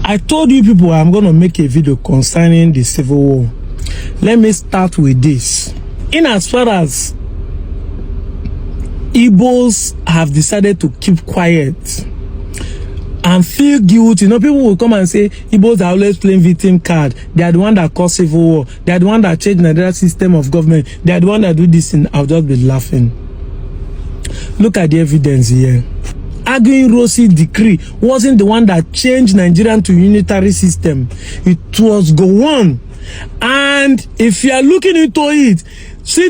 I told you people I'm going to make a video concerning the civil war. Let me start with this. In as far as Igbos have decided to keep quiet and feel guilty, people will come and say Igbos are always playing victim card. They are the one that caused civil war. They are the one that changed Nigeria system of government. They are the one that do this thing. I'll just be laughing. Look at the evidence here. Aguyi decree wasn't the one that changed Nigerian to unitary system. It was Gowon. And if you are looking into it, see,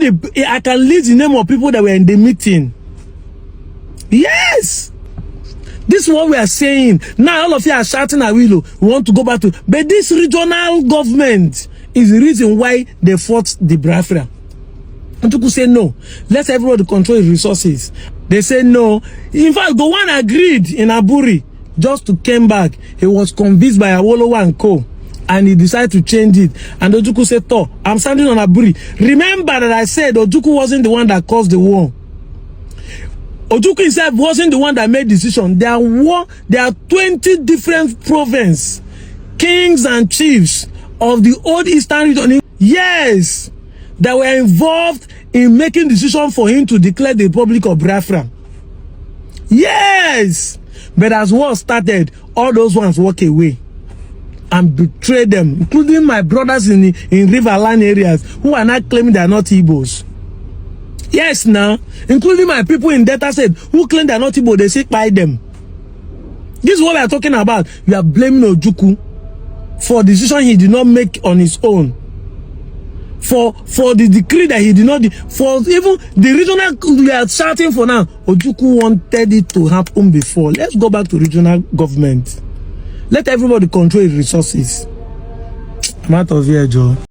I can list the name of people that were in the meeting. Yes, this is what we are saying. Now all of you are shouting at Willow. We want to go back to, but this regional government is the reason why they fought the Biafra. And you could say no. Let everybody control his resources. They say no. In fact, Gowon agreed in Aburi just to came back. He was convinced by Awolowo and Co. And he decided to change it. And Ojukwu said, "Oh, I'm standing on Aburi." Remember that I said Ojukwu wasn't the one that caused the war. Ojukwu himself wasn't the one that made decision. There are 20 different provinces, kings and chiefs of the old Eastern region. Yes, that were involved in making decision for him to declare the Republic of Biafra. Yes, but as war started, all those ones walk away and betray them, including my brothers in riverline areas who are not claiming they are not Igbos. Yes, now, including my people in Delta State who claim they are not Igbo, they sit by them. This is what we are talking about. You are blaming Ojukwu for decision he did not make on his own. For the decree that he did not, for even the regional, we are shouting for now. Ojukwu wanted it to happen before. Let's go back to regional government. Let everybody control his resources. I'm out of here, Joe.